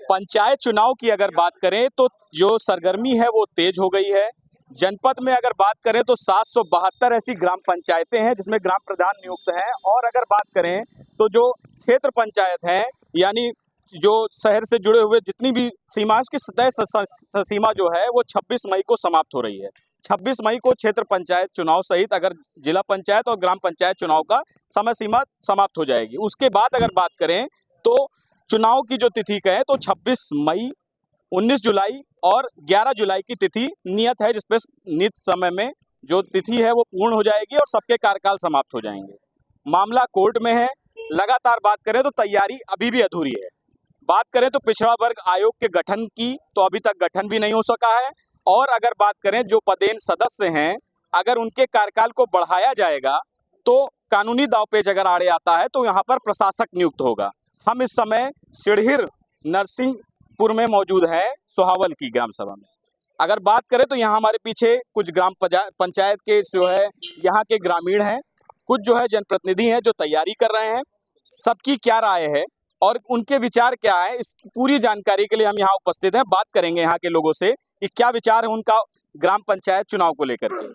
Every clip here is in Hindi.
पंचायत चुनाव की अगर बात करें तो जो सरगर्मी है वो तेज हो गई है। जनपद में अगर बात करें तो 772 ऐसी ग्राम पंचायतें हैं जिसमें ग्राम प्रधान नियुक्त हैं। और अगर बात करें तो जो क्षेत्र पंचायत हैं, यानी जो शहर से जुड़े हुए जितनी भी सीमा, उसकी तय सीमा जो है वो 26 मई को समाप्त हो रही है। 26 मई को क्षेत्र पंचायत चुनाव सहित अगर जिला पंचायत और ग्राम पंचायत चुनाव का समय सीमा समाप्त हो जाएगी। उसके बाद अगर बात करें तो चुनाव की जो तिथि है तो 26 मई, 19 जुलाई और 11 जुलाई की तिथि नियत है, जिसपे नियत समय में जो तिथि है वो पूर्ण हो जाएगी और सबके कार्यकाल समाप्त हो जाएंगे। मामला कोर्ट में है। लगातार बात करें तो तैयारी अभी भी अधूरी है। बात करें तो पिछड़ा वर्ग आयोग के गठन की तो अभी तक गठन भी नहीं हो सका है। और अगर बात करें जो पदेन सदस्य हैं, अगर उनके कार्यकाल को बढ़ाया जाएगा तो कानूनी दावपेच अगर आड़े आता है तो यहाँ पर प्रशासक नियुक्त होगा। हम इस समय सिड़हिर नरसिंहपुर में मौजूद हैं, सोहावल की ग्राम सभा में। अगर बात करें तो यहाँ हमारे पीछे कुछ ग्राम पंचायत के जो है यहाँ के ग्रामीण हैं, कुछ जो है जनप्रतिनिधि हैं जो तैयारी कर रहे हैं। सबकी क्या राय है और उनके विचार क्या है, इसकी पूरी जानकारी के लिए हम यहाँ उपस्थित हैं। बात करेंगे यहाँ के लोगों से कि क्या विचार है उनका ग्राम पंचायत चुनाव को लेकर के।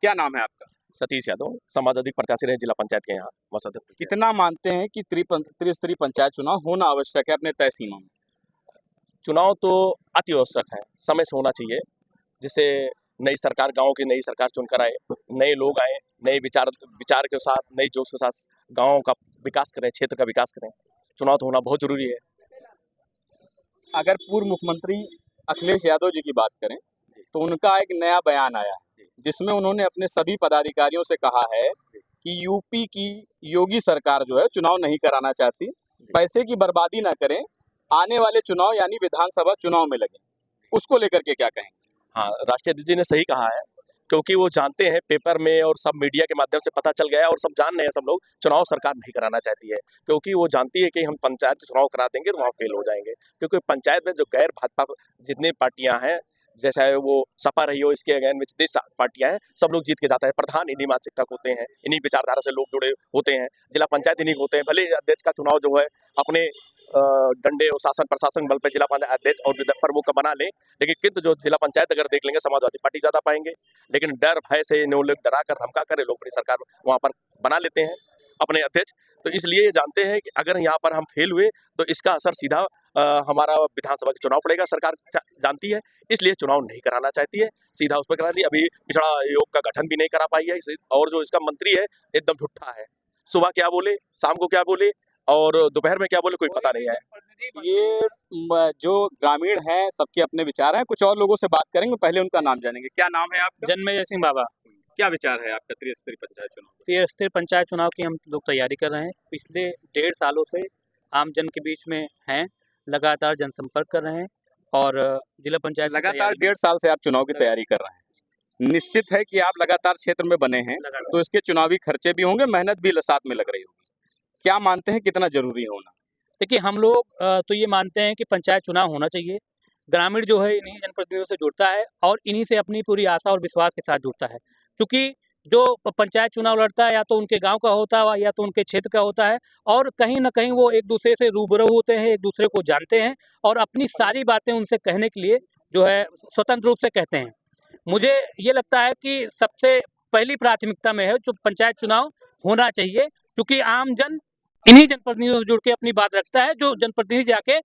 क्या नाम है आपका? सतीश यादव, समाजवादी प्रत्याशी रहे जिला पंचायत के यहाँ मौजूद। कितना मानते हैं कि त्रिस्तरीय पंचायत चुनाव होना आवश्यक है अपने तय सीमा में? चुनाव तो अति आवश्यक है, समय से होना चाहिए, जिससे नई सरकार, गांव की नई सरकार चुनकर आए, नए लोग आए, नए विचार के साथ, नई जोश के साथ गांव का विकास करें, क्षेत्र का विकास करें। चुनाव तो होना बहुत जरूरी है। अगर पूर्व मुख्यमंत्री अखिलेश यादव जी की बात करें तो उनका एक नया बयान आया है जिसमें उन्होंने अपने सभी पदाधिकारियों से कहा है कि यूपी की योगी सरकार जो है चुनाव नहीं कराना चाहती, पैसे की बर्बादी ना करें, आने वाले चुनाव यानी विधानसभा चुनाव में लगे। उसको लेकर के क्या कहेंगे? हाँ, राष्ट्रीय अध्यक्ष जी ने सही कहा है, क्योंकि वो जानते हैं, पेपर में और सब मीडिया के माध्यम से पता चल गया है और सब जान रहे हैं, सब लोग चुनाव सरकार नहीं कराना चाहती है, क्योंकि वो जानती है कि हम पंचायत चुनाव करा देंगे तो वहाँ फेल हो जाएंगे। क्योंकि पंचायत में जो गैर भाजपा जितनी पार्टियां हैं, जैसा वो सपा रही हो, इसके अगेन में जितनी पार्टियां हैं, सब लोग जीत के जाता है। प्रधान इन्हीं मानसिकता होते हैं, इन्हीं विचारधारा से लोग जुड़े होते हैं, जिला पंचायत इन्हीं होते हैं। भले अध्यक्ष का चुनाव जो है अपने डंडे और शासन प्रशासन बल पर जिला पंचायत अध्यक्ष और प्रमुख का बना लें, लेकिन किंतु जो जिला पंचायत अगर देख लेंगे समाजवादी पार्टी ज्यादा पाएंगे। लेकिन डर भय से लोग डरा कर धमका कर लोग अपनी सरकार वहां पर बना लेते हैं अपने अध्यक्ष। तो इसलिए ये जानते हैं कि अगर यहाँ पर हम फेल हुए तो इसका असर सीधा हमारा विधानसभा का चुनाव पड़ेगा। सरकार जानती है, इसलिए चुनाव नहीं कराना चाहती है, सीधा उस पर करा दी। अभी पिछड़ा आयोग का गठन भी नहीं करा पाई है, और जो इसका मंत्री है एकदम झूठा है। सुबह क्या बोले, शाम को क्या बोले और दोपहर में क्या बोले, कोई पता नहीं है। ये जो ग्रामीण हैं सबके अपने विचार हैं। कुछ और लोगों से बात करेंगे, पहले उनका नाम जानेंगे। क्या नाम है आपका? जन्मेजय सिंह बाबा। क्या विचार है आपका त्रिस्तरीय पंचायत चुनाव? त्रिस्तरीय पंचायत चुनाव की हम लोग तैयारी कर रहे हैं। पिछले 1.5 सालों से आम जन के बीच में हैं, लगातार जनसंपर्क कर रहे हैं और जिला पंचायत लगातार 1.5 साल से आप चुनाव की तैयारी कर रहे हैं। निश्चित है कि आप लगातार क्षेत्र में बने हैं तो इसके चुनावी खर्चे भी होंगे, मेहनत भी साथ में लग रही होगी। क्या मानते हैं कितना जरूरी है होना? देखिए, हम लोग तो ये मानते हैं कि पंचायत चुनाव होना चाहिए। ग्रामीण जो है इन्हीं जनप्रतिनिधियों से जुड़ता है और इन्हीं से अपनी पूरी आशा और विश्वास के साथ जुड़ता है, क्योंकि जो पंचायत चुनाव लड़ता है या तो उनके गांव का होता है या तो उनके क्षेत्र का होता है, और कहीं ना कहीं वो एक दूसरे से रूबरू होते हैं, एक दूसरे को जानते हैं और अपनी सारी बातें उनसे कहने के लिए जो है स्वतंत्र रूप से कहते हैं। मुझे ये लगता है कि सबसे पहली प्राथमिकता में है जो पंचायत चुनाव होना चाहिए, क्योंकि आम जन इन्हीं जनप्रतिनिधियों से जुड़ के अपनी बात रखता है, जो जनप्रतिनिधि जाके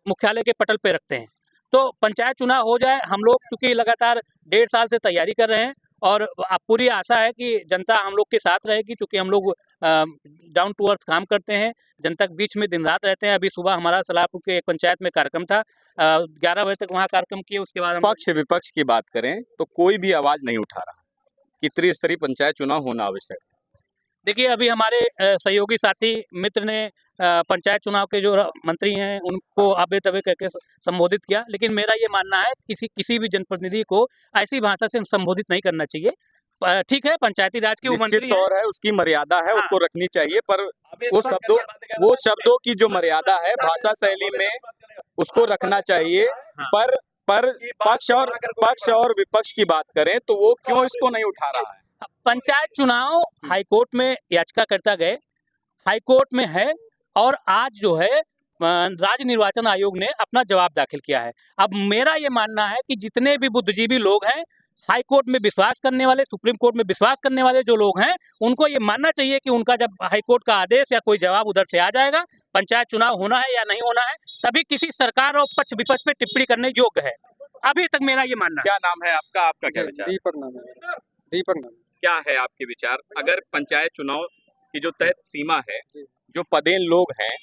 मुख्यालय के पटल पे रखते हैं। तो पंचायत चुनाव हो जाए। हम लोग क्योंकि लगातार 1.5 साल से तैयारी कर रहे हैं और पूरी आशा है कि जनता हम लोग के साथ रहेगी, क्योंकि हम लोग डाउन टू अर्थ काम करते हैं, जनता के बीच में दिन रात रहते हैं। अभी सुबह हमारा सलाहपुर के एक पंचायत में कार्यक्रम था, 11 बजे तक वहाँ कार्यक्रम किए। उसके बाद पक्ष विपक्ष की बात करें तो कोई भी आवाज नहीं उठा रहा कि त्रिस्तरीय पंचायत चुनाव होना आवश्यक है। देखिए, अभी हमारे सहयोगी साथी मित्र ने पंचायत चुनाव के जो मंत्री हैं उनको आबे तबे करके संबोधित किया, लेकिन मेरा ये मानना है किसी भी जनप्रतिनिधि को ऐसी भाषा से संबोधित नहीं करना चाहिए। ठीक है, पंचायती राज की वो मंत्री है, उसकी मरियादा है, उसको रखनी चाहिए, पर वो शब्दों की जो मर्यादा है भाषा शैली में उसको रखना चाहिए। पर पक्ष और विपक्ष की बात करें तो वो क्यों इसको नहीं उठा रहा है? पंचायत चुनाव हाईकोर्ट में याचिकाकर्ता गए, हाईकोर्ट में है, और आज जो है राज्य निर्वाचन आयोग ने अपना जवाब दाखिल किया है। अब मेरा ये मानना है कि जितने भी बुद्धिजीवी लोग हैं, हाई कोर्ट में विश्वास करने वाले, सुप्रीम कोर्ट में विश्वास करने वाले जो लोग हैं, उनको ये मानना चाहिए कि उनका जब हाई कोर्ट का आदेश या कोई जवाब उधर से आ जाएगा, पंचायत चुनाव होना है या नहीं होना है, तभी किसी सरकार और पक्ष विपक्ष पे टिप्पणी करने योग्य है। अभी तक मेरा ये मानना है। क्या नाम है आपका, आपका क्या विचार? दीपक नाम है मेरा। दीपक नाम। क्या है आपके विचार? अगर पंचायत चुनाव की जो तय सीमा है, जी। जो पदेन लोग हैं,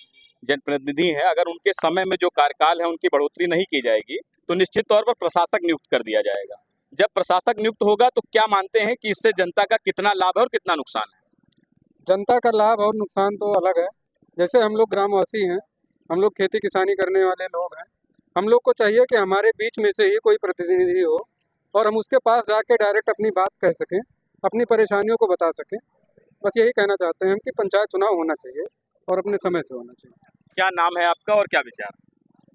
जनप्रतिनिधि हैं, अगर उनके समय में जो कार्यकाल है उनकी बढ़ोतरी नहीं की जाएगी तो निश्चित तौर पर प्रशासक नियुक्त कर दिया जाएगा। जब प्रशासक नियुक्त होगा तो क्या मानते हैं कि इससे जनता का कितना लाभ है और कितना नुकसान है? जनता का लाभ और नुकसान तो अलग है। जैसे हम लोग ग्रामवासी हैं, हम लोग खेती किसानी करने वाले लोग हैं, हम लोग को चाहिए कि हमारे बीच में से ही कोई प्रतिनिधि हो और हम उसके पास जाके डायरेक्ट अपनी बात कह सकें, अपनी परेशानियों को बता सकें। बस यही कहना चाहते हैं हम कि पंचायत चुनाव होना चाहिए और अपने समय से होना चाहिए। क्या नाम है आपका और क्या विचार?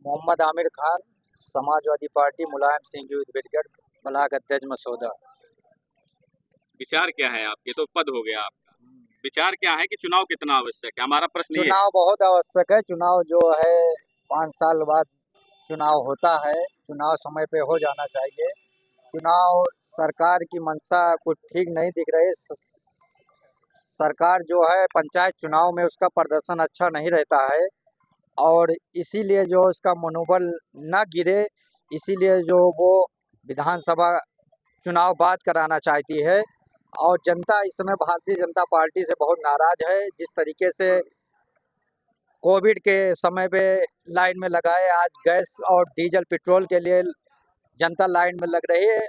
Mohammad Aamir Khan, Samajwadi party, Mulayam Singh youth brigade, block अध्यक्ष मसौदा। विचार क्या है आपके? तो पद हो गया आपका, विचार क्या है कि चुनाव कितना आवश्यक है? हमारा प्रश्न ये है। चुनाव बहुत आवश्यक है। चुनाव जो है 5 साल बाद चुनाव होता है, चुनाव समय पे हो जाना चाहिए। चुनाव सरकार की मंशा कुछ ठीक नहीं दिख रही। सरकार जो है पंचायत चुनाव में उसका प्रदर्शन अच्छा नहीं रहता है और इसीलिए जो उसका मनोबल न गिरे, इसीलिए जो वो विधानसभा चुनाव बाद कराना चाहती है। और जनता इस समय भारतीय जनता पार्टी से बहुत नाराज है। जिस तरीके से कोविड के समय पे लाइन में लगाए, आज गैस और डीजल पेट्रोल के लिए जनता लाइन में लग रही है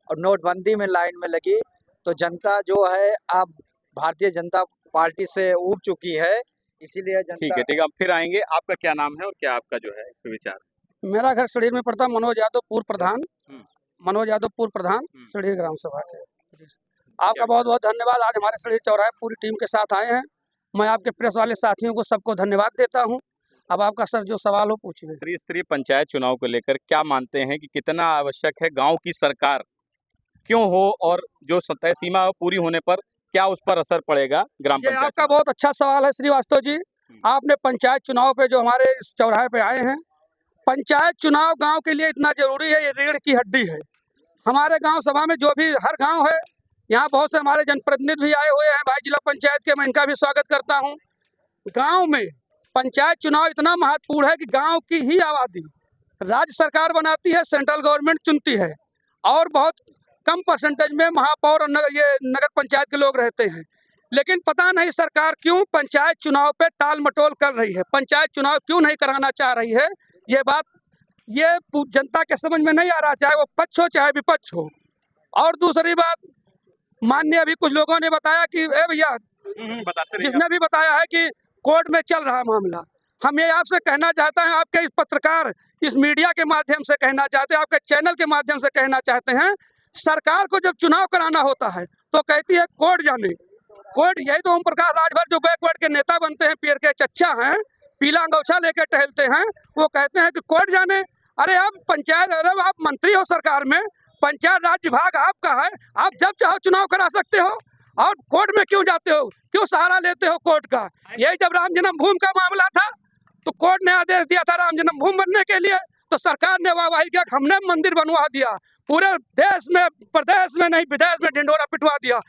और नोटबंदी में लाइन में लगी, तो जनता जो है अब भारतीय जनता पार्टी से उब चुकी है। इसीलिए ठीक है, ठीक है, अब फिर आएंगे। आपका क्या नाम है और क्या आपका जो है इस पे विचार? मेरा घर सड़ीर में पड़ता, मनोज यादव पूर्व प्रधान। मनोज यादव पूर्व प्रधान, सड़ीर ग्राम सभा के। आपका बहुत बहुत धन्यवाद। आज हमारे सड़ीर चौराहे पूरी टीम के साथ आए हैं। मैं आपके प्रेस वाले साथियों को सबको धन्यवाद देता हूं। अब आपका सर जो सवाल हो पूछिए। त्रिस्तरीय पंचायत चुनाव को लेकर क्या मानते हैं कि कितना आवश्यक है? गांव की सरकार क्यों हो और जो तय सीमा पूरी होने पर क्या उस पर असर पड़ेगा ग्राम ये पंचायत? आपका बहुत अच्छा सवाल है श्रीवास्तव जी। आपने पंचायत चुनाव पे जो हमारे इस चौराहे पे आए हैं, पंचायत चुनाव गांव के लिए इतना जरूरी है, ये रीढ़ की हड्डी है। हमारे गांव सभा में जो भी हर गांव है, यहाँ बहुत से हमारे जनप्रतिनिधि भी आए हुए हैं भाई जिला पंचायत के, मैं इनका भी स्वागत करता हूँ। गांव में पंचायत चुनाव इतना महत्वपूर्ण है कि गांव की ही आबादी राज्य सरकार बनाती है, सेंट्रल गवर्नमेंट चुनती है और बहुत कम परसेंटेज में महापौर और नगर पंचायत के लोग रहते हैं। लेकिन पता नहीं सरकार क्यों पंचायत चुनाव पे टाल मटोल कर रही है, पंचायत चुनाव क्यों नहीं कराना चाह रही है। ये बात ये जनता के समझ में नहीं आ रहा, चाहे वो पक्ष हो चाहे विपक्ष हो। और दूसरी बात, माननीय अभी कुछ लोगों ने बताया कि भैया जिसने भी बताया है कि कोर्ट में चल रहा मामला, हम ये आपसे कहना चाहते हैं, आपके इस पत्रकार इस मीडिया के माध्यम से कहना चाहते हैं, आपके चैनल के माध्यम से कहना चाहते हैं, सरकार को जब चुनाव कराना होता है तो कहती है कोर्ट जाने। कोर्ट, यही तो ओम प्रकाश राजभर जो बैकवर्ड के नेता बनते हैं, पीर के चच्चा हैं, पीला अंगोछा लेकर टहलते हैं, वो कहते हैं कि कोर्ट जाने। अरे आप पंचायत, अरे आप मंत्री हो सरकार में, पंचायत राज विभाग आपका है, आप जब चाहो चुनाव करा सकते हो और कोर्ट में क्यों जाते हो, क्यों सहारा लेते हो कोर्ट का? यही जब राम जन्मभूमि का मामला था तो कोर्ट ने आदेश दिया था राम जन्मभूमि बनने के लिए, तो सरकार ने वाहवाही किया, हमने मंदिर बनवा दिया, पूरे देश में, प्रदेश में नहीं विदेश में ढिंढोरा पिटवा दिया।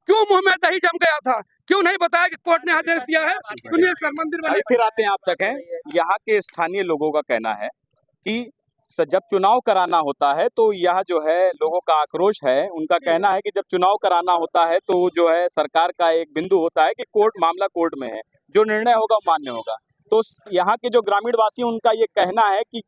क्यों मुंह में दही जम गया था? क्यों नहीं बताया कि कोर्ट ने आदेश दिया है? सुनिए सर, मंदिर बने। फिर आते हैं आप तक हैं। यहाँ के स्थानीय लोगों का कहना है कि जब चुनाव कराना होता है तो यह जो है लोगों का आक्रोश है, उनका कहना है कि जब चुनाव कराना होता है तो जो है सरकार का एक बिंदु होता है कि मामला कोर्ट में है, जो निर्णय होगा वो मान्य होगा। तो यहाँ के जो ग्रामीण वासी, उनका ये कहना है कि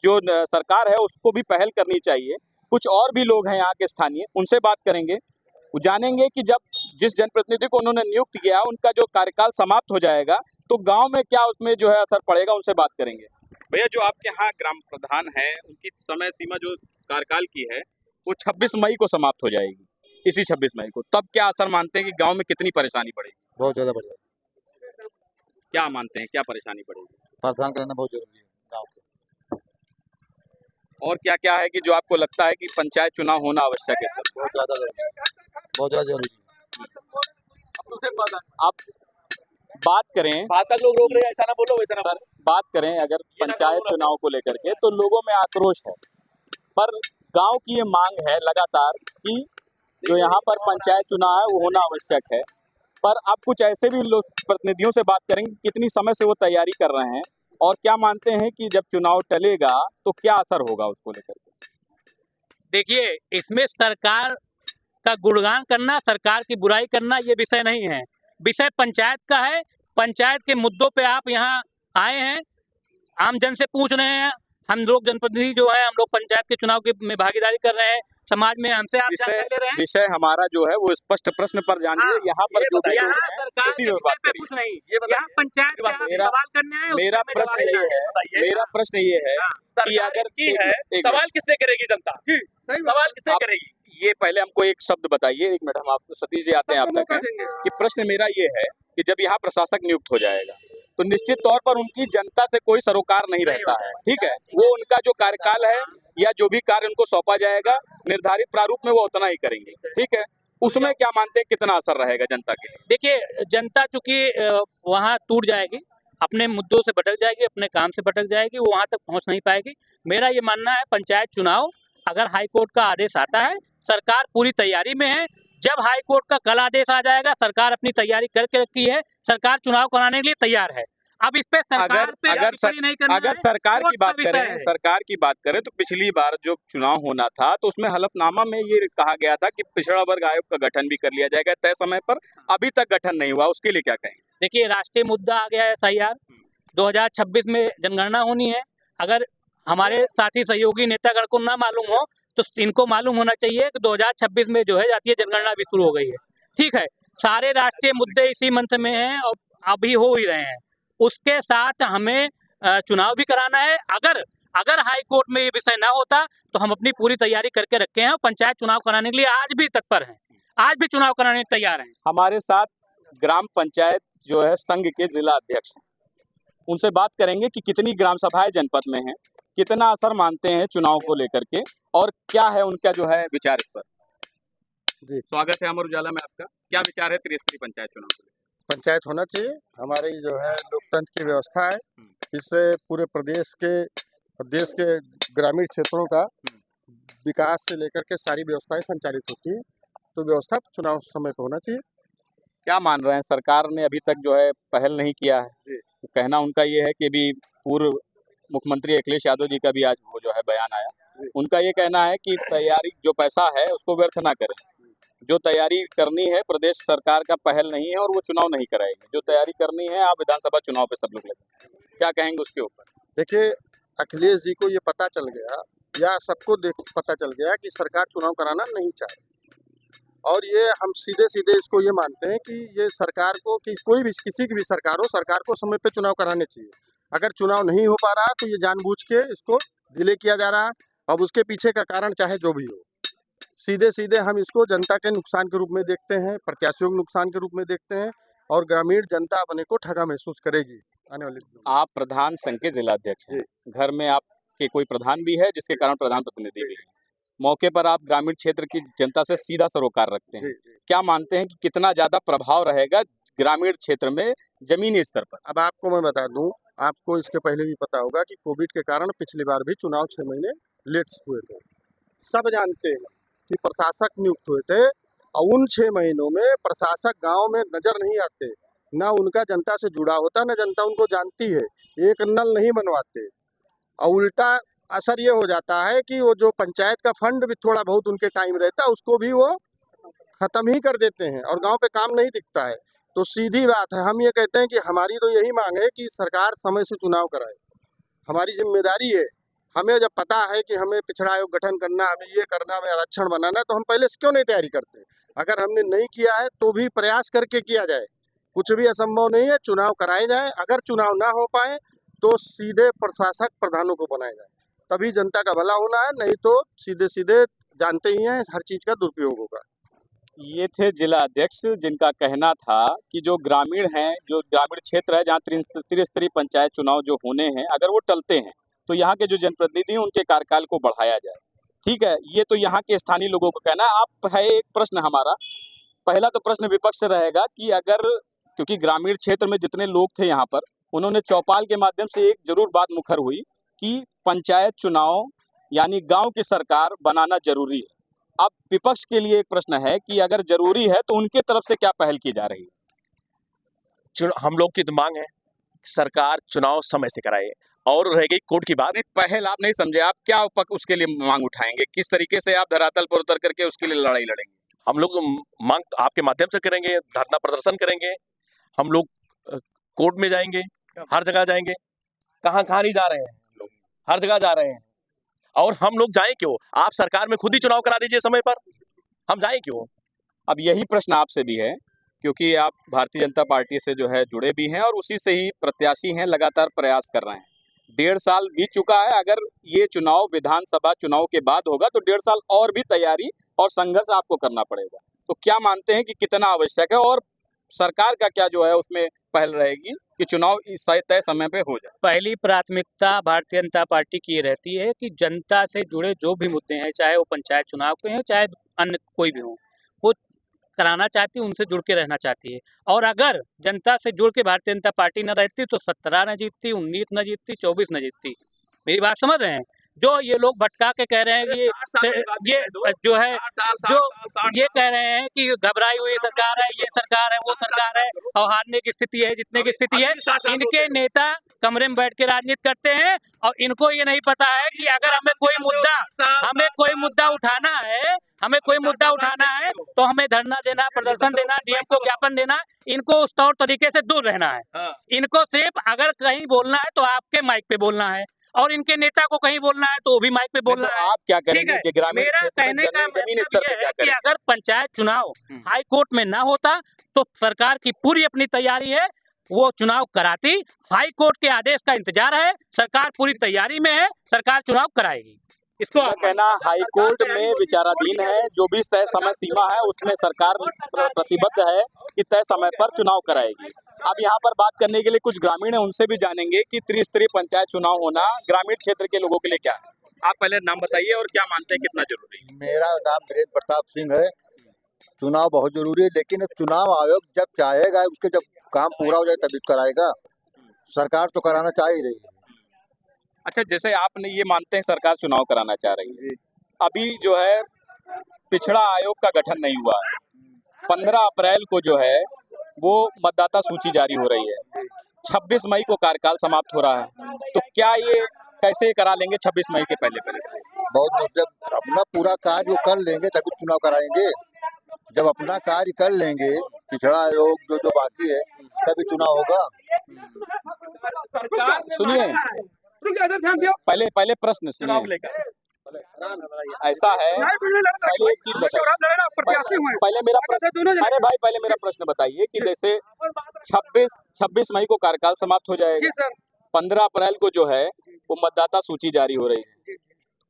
जो सरकार है उसको भी पहल करनी चाहिए। कुछ और भी लोग हैं यहाँ के स्थानीय, उनसे बात करेंगे, वो जानेंगे कि जब जिस जनप्रतिनिधि को उन्होंने नियुक्त किया उनका जो कार्यकाल समाप्त हो जाएगा तो गांव में क्या उसमें जो है असर पड़ेगा, उनसे बात करेंगे। भैया, जो आपके यहाँ ग्राम प्रधान है, उनकी समय सीमा जो कार्यकाल की है वो 26 मई को समाप्त हो जाएगी, इसी 26 मई को, तब क्या असर मानते हैं कि गांव में कितनी परेशानी पड़ेगी? बहुत ज़्यादा बढ़ जाएगी। क्या मानते हैं, क्या परेशानी पड़ेगी? प्रधान का रहना बहुत जरूरी है गाँव के। और क्या क्या है कि जो आपको लगता है कि पंचायत चुनाव होना आवश्यक है? सर, बहुत ज़्यादा जरूरी है, बहुत ज़्यादा जरूरी है। आप बात करें भाजपा के लोग रोक रहे हैं, ऐसा ना बोलो, वैसा ना सर, बोलो। बात करें अगर पंचायत चुनाव को लेकर के तो लोगों में आक्रोश है, पर गांव की ये मांग है लगातार कि जो यहाँ पर पंचायत चुनाव है वो होना आवश्यक है। पर आप कुछ ऐसे भी लोग प्रतिनिधियों से बात करेंगे कितनी समय से वो तैयारी कर रहे हैं और क्या मानते हैं कि जब चुनाव टलेगा तो क्या असर होगा उसको लेकर के। देखिए, इसमें सरकार का गुणगान करना, सरकार की बुराई करना ये विषय नहीं है। विषय पंचायत का है। पंचायत के मुद्दों पे आप यहाँ आए हैं, आम जन से पूछ रहे हैं। हम लोग जनप्रतिनिधि जो है, हम लोग पंचायत के चुनाव में भागीदारी कर रहे हैं, समाज में हमसे आप जानकारी ले रहे हैं। विषय हमारा जो है वो स्पष्ट प्रश्न पर जानिए। हाँ, यहाँ पर जो भी यहाँ लोग हैं सरकार उसी के में विषय बात पे करिए। कुछ नहीं, यहाँ पंचायत पे आप मेरा- सवाल करने आए, मेरा उसका मैं प्रश्न जवाब ये देना है, मेरा प्रश्न ये है कि अगर की है, एक सवाल किससे करेगी जनता? जी सही बात। सवाल किससे आप- करेगी? ये पहले हमको एक शब्द बताइए। एक मिनट, हम आप सतीश जी आते हैं आप सबको तक मौका हैं। देंगे। कि प्रश्न मेरा ये है कि जब यहाँ प्रशासक नियुक्त हो जाएगा तो निश्चित तौर पर उनकी जनता से कोई सरोकार नहीं रहता है, ठीक है। वो उनका जो कार्यकाल है या जो भी कार्य उनको सौंपा जाएगा निर्धारित प्रारूप में वो उतना ही करेंगे, ठीक है। उसमें क्या मानते हैं कितना असर रहेगा जनता के लिए? देखिए, जनता चूंकि वहाँ टूट जाएगी, अपने मुद्दों से भटक जाएगी, अपने काम से भटक जाएगी, वो वहाँ तक पहुँच नहीं पाएगी। मेरा ये मानना है, पंचायत चुनाव अगर हाईकोर्ट का आदेश आता है, सरकार पूरी तैयारी में है। जब हाईकोर्ट का कल आदेश आ जाएगा, सरकार अपनी तैयारी करके रखी है, सरकार चुनाव कराने के लिए तैयार है। अब इस पे सरकार पे टिप्पणी नहीं करना अगर है, सरकार कोर्ट की का बात विषय करें, है। सरकार की बात करें तो पिछली बार जो चुनाव होना था तो उसमें हलफनामा में ये कहा गया था कि पिछड़ा वर्ग आयोग का गठन भी कर लिया जाएगा तय समय पर। अभी तक गठन नहीं हुआ, उसके लिए क्या कहेंगे? देखिए, राष्ट्रीय मुद्दा आ गया है SIR। 2026 में जनगणना होनी है। अगर हमारे साथी सहयोगी नेतागण को ना मालूम हो तो इनको मालूम होना चाहिए कि 2026 में जो है जातीय जनगणना भी शुरू हो गई है, ठीक है। सारे राष्ट्रीय मुद्दे इसी मंथ में हैं और अभी हो ही रहे हैं। उसके साथ हमें चुनाव भी कराना है। अगर हाई कोर्ट में ये विषय ना होता तो हम अपनी पूरी तैयारी करके रखे हैं। पंचायत चुनाव कराने के लिए आज भी तत्पर हैं, आज भी चुनाव कराने के तैयार हैं। हमारे साथ ग्राम पंचायत जो है संघ के जिला अध्यक्ष हैं, उनसे बात करेंगे कि कितनी ग्राम सभाएं जनपद में हैं, कितना असर मानते हैं चुनाव को लेकर के और क्या है उनका जो है विचार इस पर। जी। स्वागत है अमर उजाला में आपका। क्या विचार है त्रिस्तरीय पंचायत चुनाव को लेकर? पंचायत होना चाहिए। हमारी जो है लोकतंत्र की व्यवस्था है, इससे पूरे प्रदेश के देश के ग्रामीण क्षेत्रों का विकास से लेकर के सारी व्यवस्थाएं संचालित होती है। तो व्यवस्था चुनाव समय पर होना चाहिए। क्या मान रहे हैं, सरकार ने अभी तक जो है पहल नहीं किया है? जी। तो कहना उनका ये है कि अभी पूर्व मुख्यमंत्री अखिलेश यादव जी का भी आज वो जो है बयान आया, उनका ये कहना है कि तैयारी जो पैसा है उसको व्यर्थ ना करें। जो तैयारी करनी है प्रदेश सरकार का पहल नहीं है और वो चुनाव नहीं कराएगी। जो तैयारी करनी है आप विधानसभा चुनाव पे सब लोग लगे। क्या कहेंगे उसके ऊपर? देखिए, अखिलेश जी को ये पता चल गया या सबको पता चल गया कि सरकार चुनाव कराना नहीं चाहे, और ये हम सीधे सीधे इसको ये मानते हैं कि ये सरकार को कि कोई भी किसी की भी सरकार हो, सरकार को समय पे चुनाव कराने चाहिए। अगर चुनाव नहीं हो पा रहा तो ये जानबूझ के इसको डिले किया जा रहा है। अब उसके पीछे का कारण चाहे जो भी हो, सीधे सीधे हम इसको जनता के नुकसान के रूप में देखते हैं, प्रत्याशियों के नुकसान के रूप में देखते हैं, और ग्रामीण जनता अपने को ठगा महसूस करेगी आने वाले दिनों में। आप प्रधान संघ के जिला अध्यक्ष हैं, घर में आपके कोई प्रधान भी है जिसके कारण प्रधान प्रतिनिधि भी है। मौके पर आप ग्रामीण क्षेत्र की जनता से सीधा सरोकार रखते हैं। क्या मानते हैं कि कितना ज्यादा प्रभाव रहेगा ग्रामीण क्षेत्र में जमीनी स्तर पर? अब आपको मैं बता दूं, आपको इसके पहले भी पता होगा कि कोविड के कारण पिछली बार भी चुनाव 6 महीने लेट हुए थे। सब जानते हैं कि प्रशासक नियुक्त हुए थे और उन 6 महीनों में प्रशासक गांव में नजर नहीं आते, ना उनका जनता से जुड़ा होता, ना जनता उनको जानती है, एक नल नहीं बनवाते, और उल्टा असर ये हो जाता है कि वो जो पंचायत का फंड भी थोड़ा बहुत उनके टाइम रहता है उसको भी वो खत्म ही कर देते हैं और गांव पे काम नहीं दिखता है। तो सीधी बात है, हम ये कहते हैं कि हमारी तो यही मांग है कि सरकार समय से चुनाव कराए। हमारी जिम्मेदारी है। हमें जब पता है कि हमें पिछड़ा आयोग गठन करना, हमें ये करना, हमें आरक्षण बनाना, तो हम पहले से क्यों नहीं तैयारी करते? अगर हमने नहीं किया है तो भी प्रयास करके किया जाए, कुछ भी असंभव नहीं है। चुनाव कराए जाए, अगर चुनाव ना हो पाए तो सीधे प्रशासक प्रधानों को बनाया जाए, तभी जनता का भला होना है। नहीं तो सीधे सीधे जानते ही हैं हर चीज़ का दुरुपयोग होगा। ये थे जिला अध्यक्ष जिनका कहना था कि जो ग्रामीण हैं, जो ग्रामीण क्षेत्र है जहाँ त्रिस्तरीय पंचायत चुनाव जो होने हैं, अगर वो टलते हैं तो यहाँ के जो जनप्रतिनिधि हैं उनके कार्यकाल को बढ़ाया जाए। ठीक है, ये तो यहाँ के स्थानीय लोगों को कहना है। आप है एक प्रश्न हमारा, पहला तो प्रश्न विपक्ष से रहेगा कि अगर क्योंकि ग्रामीण क्षेत्र में जितने लोग थे यहाँ पर, उन्होंने चौपाल के माध्यम से एक जरूर बात मुखर हुई कि पंचायत चुनाव यानी गांव की सरकार बनाना जरूरी है। अब विपक्ष के लिए एक प्रश्न है कि अगर जरूरी है तो उनके तरफ से क्या पहल की जा रही है? हम लोग की तो मांग है सरकार चुनाव समय से कराए। और रह गई कोर्ट की बात, नहीं, पहल आप नहीं समझे, आप क्या उसके लिए मांग उठाएंगे? किस तरीके से आप धरातल पर उतर करके उसके लिए लड़ाई लड़ेंगे? हम लोग मांग आपके माध्यम से करेंगे, धरना प्रदर्शन करेंगे, हम लोग कोर्ट में जाएंगे, हर जगह जाएंगे। कहाँ कहाँ नहीं जा रहे हैं लोग, हर जगह जा रहे हैं। और हम लोग जाएं क्यों? आप सरकार में खुद ही चुनाव करा दीजिए समय पर, हम जाएं क्यों? अब यही प्रश्न आपसे भी है, क्योंकि आप भारतीय जनता पार्टी से जो है जुड़े भी हैं और उसी से ही प्रत्याशी हैं, लगातार प्रयास कर रहे हैं। 1.5 साल बीत चुका है। अगर ये चुनाव विधानसभा चुनाव के बाद होगा तो 1.5 साल और भी तैयारी और संघर्ष आपको करना पड़ेगा। तो क्या मानते हैं कि कितना आवश्यक है और सरकार का क्या जो है उसमें पहल रहेगी कि चुनाव तय समय पे हो जाए? पहली प्राथमिकता भारतीय जनता पार्टी की ये रहती है कि जनता से जुड़े जो भी मुद्दे हैं, चाहे वो पंचायत चुनाव के हैं, चाहे अन्य कोई भी हो, वो कराना चाहती है, उनसे जुड़ के रहना चाहती है। और अगर जनता से जुड़ के भारतीय जनता पार्टी न रहती तो 17 न जीतती, 19 न जीतती, 24 न जीतती। मेरी बात समझ रहे हैं? जो ये लोग भटका के कह रहे हैं कि ये जो है जो ये कह रहे हैं कि घबराई हुई सरकार है, ये सरकार है, वो सरकार है और हारने की स्थिति है, जीतने की स्थिति है। इनके नेता कमरे में बैठ के राजनीति करते हैं और इनको ये नहीं पता है कि अगर हमें कोई मुद्दा उठाना है तो हमें धरना देना, प्रदर्शन देना, डीएम को ज्ञापन देना, इनको उस तौर तरीके से दूर रहना है। इनको सिर्फ अगर कहीं बोलना है तो आपके माइक पे बोलना है और इनके नेता को कहीं बोलना है तो वो भी माइक पे बोलना है। आप क्या करेंगे कि ग्रामीण मेरा क्षेत्र में कहने का जमीन मतलब स्तर पे ये क्या है कि करेंगे? अगर पंचायत चुनाव हाई कोर्ट में ना होता तो सरकार की पूरी अपनी तैयारी है, वो चुनाव कराती। हाई कोर्ट के आदेश का इंतजार है, सरकार पूरी तैयारि में है, सरकार चुनाव कराएगी। इसको का कहना हाई कोर्ट में विचाराधीन है, जो भी तय समय सीमा है उसमें सरकार प्रतिबद्ध है कि तय समय पर चुनाव कराएगी। अब यहाँ पर बात करने के लिए कुछ ग्रामीण है, उनसे भी जानेंगे कि त्रिस्तरीय पंचायत चुनाव होना ग्रामीण क्षेत्र के लोगों के लिए क्या है। आप पहले नाम बताइए और क्या मानते हैं कितना जरूरी है? मेरा नाम वीरेंद्र प्रताप सिंह है। चुनाव बहुत जरूरी है, लेकिन चुनाव आयोग जब चाहेगा, उसके जब काम पूरा हो जाए तभी कराएगा। सरकार तो कराना चाह ही रही है। अच्छा, जैसे आपने ये मानते हैं सरकार चुनाव कराना चाह रही है, अभी जो है पिछड़ा आयोग का गठन नहीं हुआ है। 15 अप्रैल को जो है वो मतदाता सूची जारी हो रही है, 26 मई को कार्यकाल समाप्त हो रहा है, तो क्या ये कैसे करा लेंगे 26 मई के पहले से? बहुत जब अपना पूरा कार्य कर लेंगे तभी चुनाव कराएंगे। जब अपना कार्य कर लेंगे, पिछड़ा आयोग जो बाकी है, तभी चुनाव होगा। सुनिए, पहले प्रश्न सुनिए। ऐसा है, पहले एक चीज बताइए, पहले मेरा प्रश्न, अरे भाई पहले मेरा प्रश्न बताइए कि जैसे 26 मई को कार्यकाल समाप्त हो जाएगा, 15 अप्रैल को जो है वो मतदाता सूची जारी हो रही है,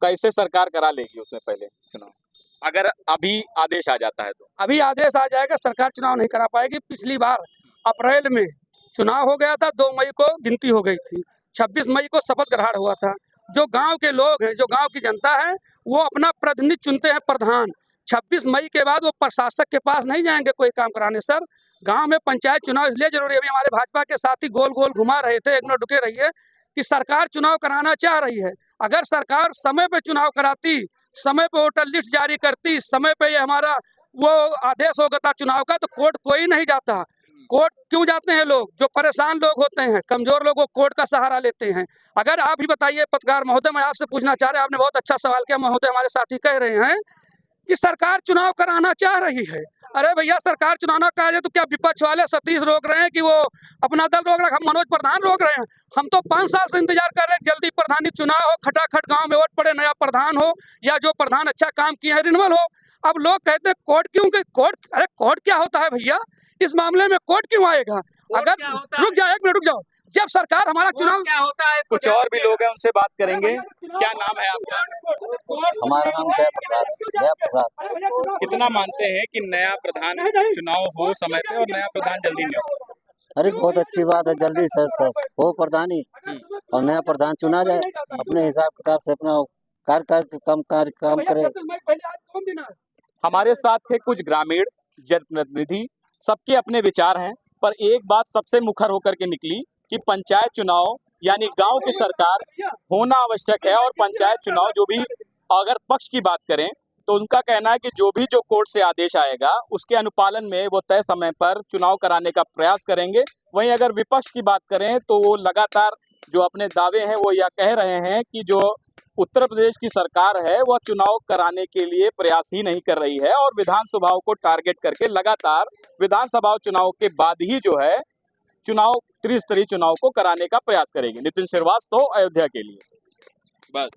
कैसे सरकार करा लेगी उसमें पहले चुनाव? अगर अभी आदेश आ जाता है तो? अभी आदेश आ जाएगा, सरकार चुनाव नहीं करा पाएगी। पिछली बार अप्रैल में चुनाव हो गया था, 2 मई को गिनती हो गई थी, 26 मई को शपथ ग्रहण हुआ था। जो गांव के लोग हैं, जो गांव की जनता है, वो अपना प्रतिनिधि चुनते हैं, प्रधान। 26 मई के बाद वो प्रशासक के पास नहीं जाएंगे कोई काम कराने। सर, गांव में पंचायत चुनाव इसलिए जरूरी है। अभी हमारे भाजपा के साथी गोल गोल घुमा रहे थे, एक मिनट रुके रहिए, कि सरकार चुनाव कराना चाह रही है। अगर सरकार समय पे चुनाव कराती, समय पे वोटर लिस्ट जारी करती, समय पे ये हमारा वो आदेश हो गया चुनाव का, तो कोर्ट कोई नहीं जाता। कोर्ट क्यों जाते हैं लोग? जो परेशान लोग होते हैं, कमजोर लोग, वो कोर्ट का सहारा लेते हैं। अगर आप ही बताइए पत्रकार महोदय, मैं आपसे पूछना चाह रहे हैं, आपने बहुत अच्छा सवाल किया महोदय, हमारे साथी कह रहे हैं कि सरकार चुनाव कराना चाह रही है। अरे भैया, सरकार चुनाव ना करा जाए तो क्या विपक्ष वाले सतीश रोक रहे हैं कि वो अपना दल रोक रहे हैं, हम मनोज प्रधान रोक रहे हैं? हम तो 5 साल से इंतजार कर रहे हैं, जल्दी प्रधानी चुनाव हो, खटाखट गांव में वोट पड़े, नया प्रधान हो, या जो प्रधान अच्छा काम किए हैं रिन्यूअल हो। अब लोग कहते हैं कोर्ट क्यों? कोर्ट, अरे कोर्ट क्या होता है भैया? इस मामले में कोर्ट क्यों आएगा? अगर रुक जाओ, एक मिनट रुक जाओ, जब सरकार हमारा चुनाव क्या होता है? कुछ और भी लोग हैं, उनसे बात करेंगे। क्या नाम है आपका? हमारा नाम जय प्रसाद। कितना मानते हैं कि नया प्रधान चुनाव हो समय पे और नया प्रधान जल्दी में हो? अरे बहुत अच्छी बात है, जल्दी सर हो प्रधानी और नया प्रधान चुना जाए, अपने हिसाब किताब से अपना कार्य काम करे। हमारे साथ थे कुछ ग्रामीण जनप्रतिनिधि, सबके अपने विचार हैं। पर एक बात सबसे मुखर होकर के निकली कि पंचायत चुनाव यानी गांव की सरकार होना आवश्यक है। और पंचायत चुनाव जो भी, अगर पक्ष की बात करें तो उनका कहना है कि जो कोर्ट से आदेश आएगा उसके अनुपालन में वो तय समय पर चुनाव कराने का प्रयास करेंगे। वहीं अगर विपक्ष की बात करें तो वो लगातार जो अपने दावे हैं वो यह कह रहे हैं कि जो उत्तर प्रदेश की सरकार है वह चुनाव कराने के लिए प्रयास ही नहीं कर रही है और विधानसभाओं को टारगेट करके लगातार विधानसभा चुनाव के बाद ही जो है त्रिस्तरीय चुनाव को कराने का प्रयास करेगी। नितिन श्रीवास्तव, अयोध्या के लिए।